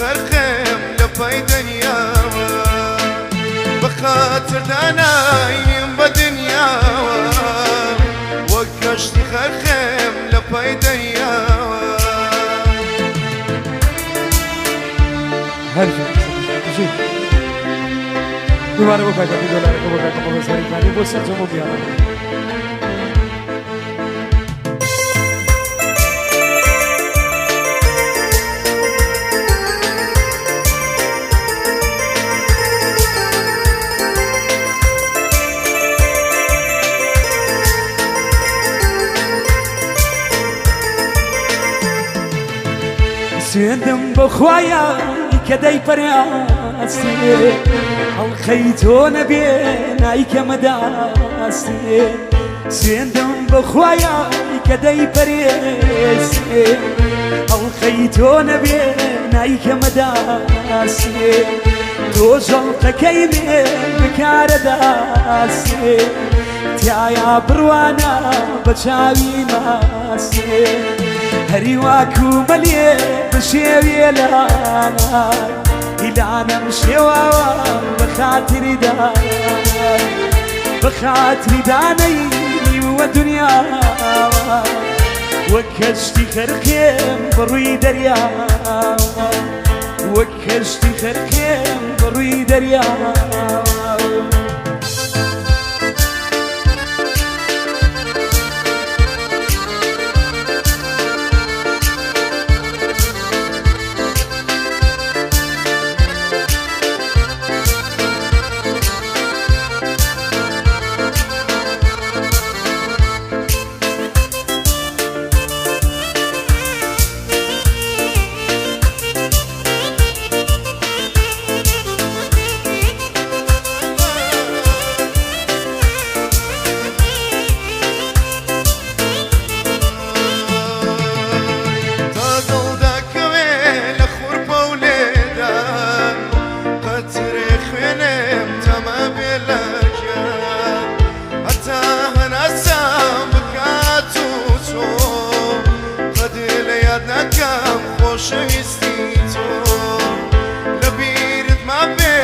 غرقم لپای دنیاوە بەخاتر دانایم بە دنیاوە وەک کەشتی غرقم لپای دنیاوە هەرجا دوباره بۆ کاکەی دۆلارێکە بۆ کاکە بەزاریتانی بۆ سەرجەمە بیاڕێ سوێندم بۆ خوایە کە دەیپەراستی هەڵخەی تۆ نەبێ نایکە مەداستی سوێندم بۆ خوایە کە دەیپەرێستی هەڵخەی تۆ نەبێ نایکە مەداستی تۆ ژەڵقەکەی مێ بکارەداستی تایە بڕوانە بە چاوی ماستی هەری واکو مەلێ بشێویە لانای هیلانەم شێواوە بەخاتری دانای بەخاتری دانەی وە دنیاوە وەک کەشتی خەرخێم بەڕووی دەریاوە وەک کەشتی خەرخێم بەڕووی دەریاوە خۆشەویستی تۆ لەبیرت مابێ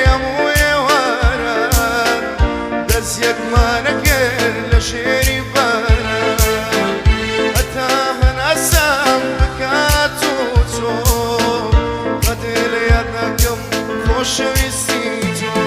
هەموو ئێواران دەست یەکمانەکرد لە شێری باران هەتا هەناسەم بکات و تۆ قەدێ لە یاد ناکەم خۆشەویستی تۆ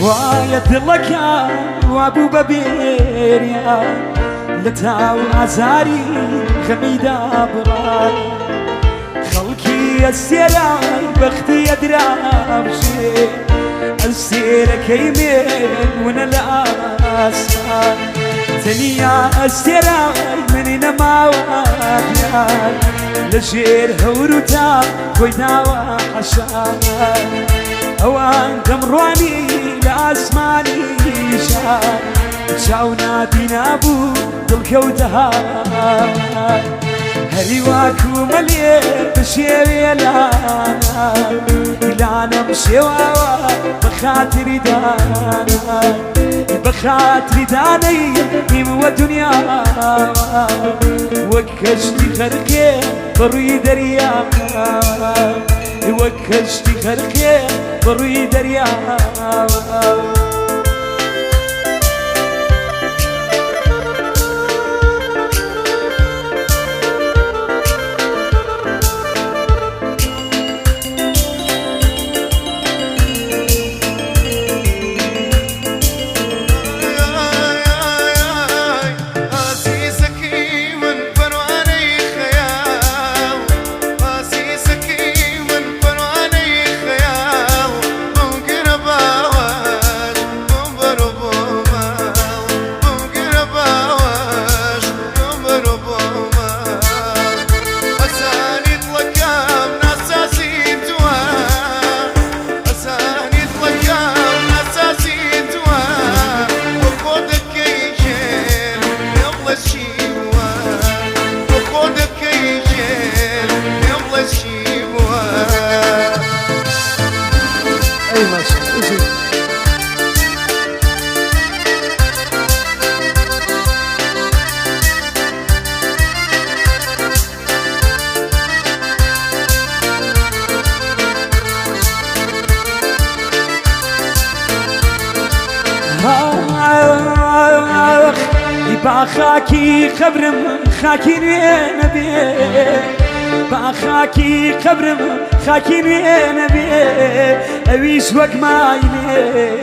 وایە دڵەکە وابوو بە بێریان لە تاو ئازاری خەمیدا بڕان خەڵکی ئەستێرای بەختی ئەدرابژێ ئەستێرەکەی مێنونە لە ئاسمان تەنیا ئەستێرای منی نەماوە لە ژێر هەور و تا خۆی داوە حەشان ئەوان دەمڕوانی لە ئاسمانی شان چاو نابینا بوو دڵکەوتەها هەری واکو مەلێ بشێوێ لانەم شێواوە بەخاتری دانای بەخاتری دانەی نیموە دنیاوە وەک کەشتی خەرخێ بەڕووی دەریاوە وەک کەشتی خەرخێ بەڕووی دەریاوە باخاكي خبرم خاكي نبي باخاكي خبرم خاكي نبي اويش وق مايني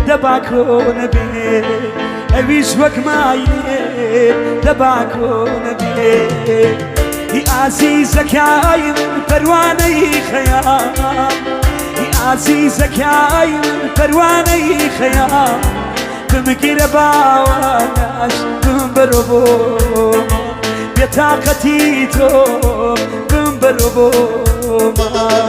دباكو نبي اويش وق مايني دباكو نبي يا عزيزك يا پروانه خيام يا عزيزك يا پروانه خيام بمگیر باواش بمبرو بوما بطاقتی تو بمبرو بوما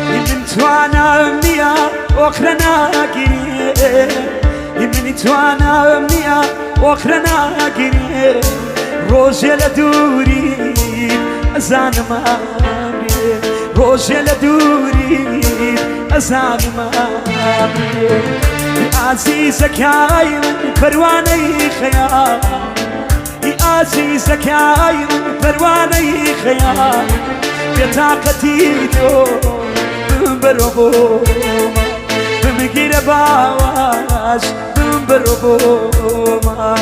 يمن توانا ميا وخرنا قري يمن توانا ميا وخرنا قري روجي لدوري أزان ما روجي لدوري أزان ما يا عزيزك يا پروانه خيام يا عزيزك يا پروانه خيام بطاقتي تو بمبرو بوما بمگیر باواش بمبرو بوما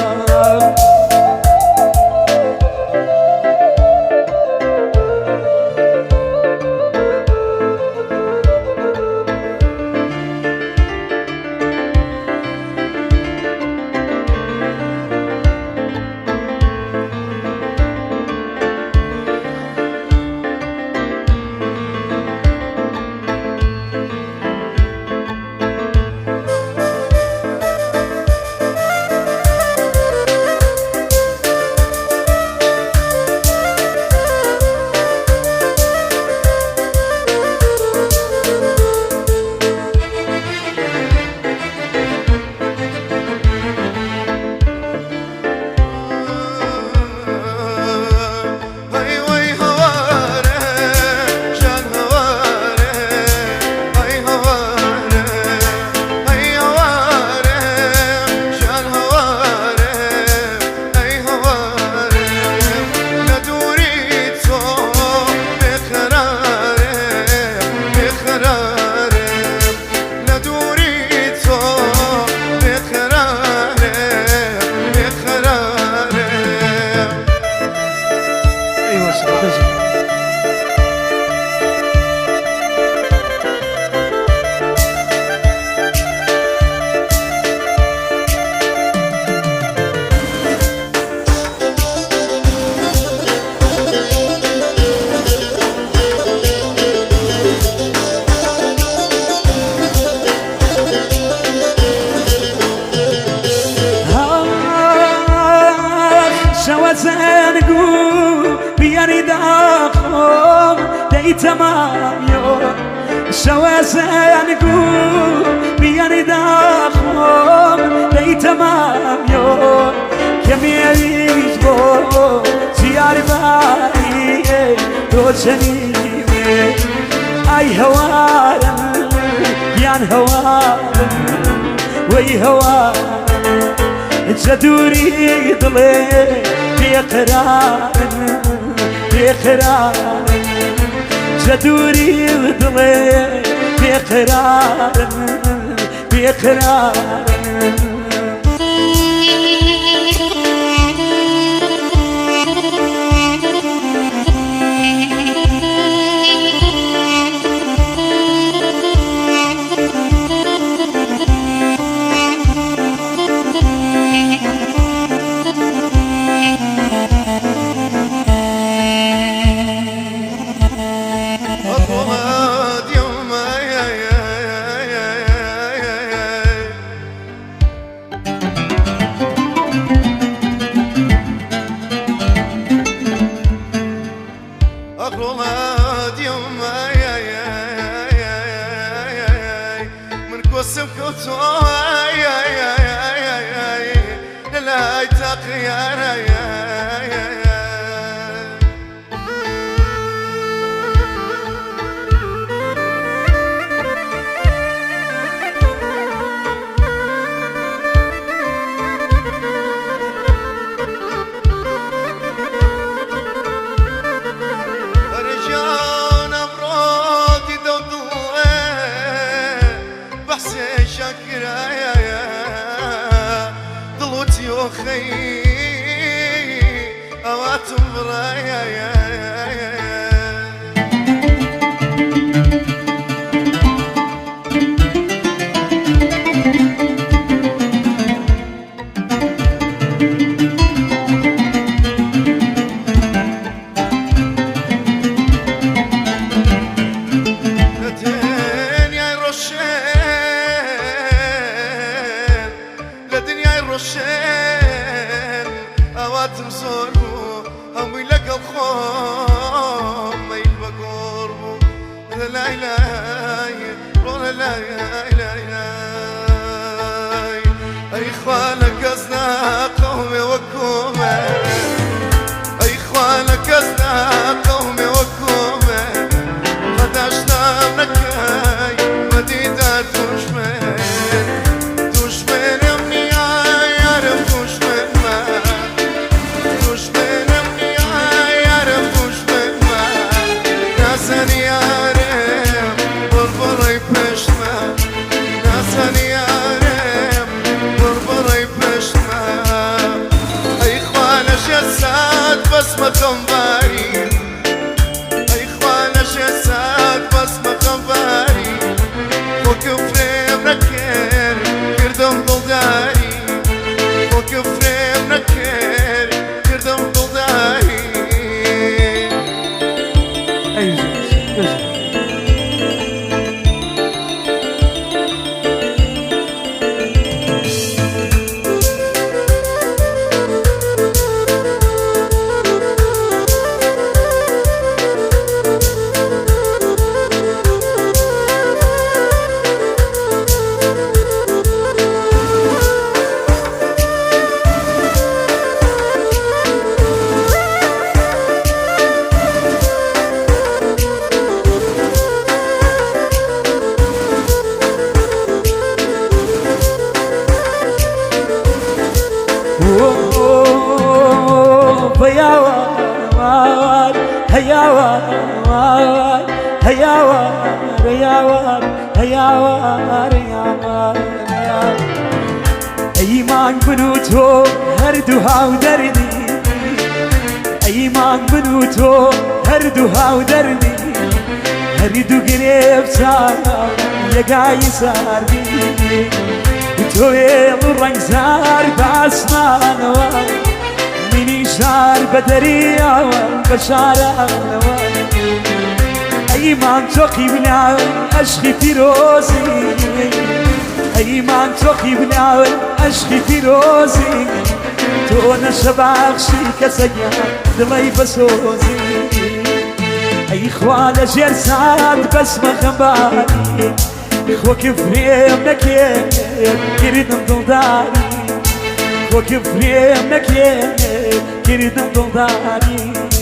زنگو بیاری داخم دی تمام یو شو زنگو بیاری داخم دی تمام یو کمیش بو يار ماري تو جنيمي اي هوارم يان هوارم وي هوارم جدوري ضلي بقرار بقرار جدوري ضلي بقرار بقرار أيمان بنوتو هردوها ودردي أيمان بنوتو هردوها ودردي هردو قريب صار يقاي صار بي وتويل الرنج صار بأسمان مني شار بدريا بشارة أيمان توقي بنا أشخي فيروزي أيمان توقي بنا أشخي فيروزي تونا شباخشي كسجان دلي بسوزي أي إخوان جرسان بس ما وەکە فرێمەکێ کردم دڵداری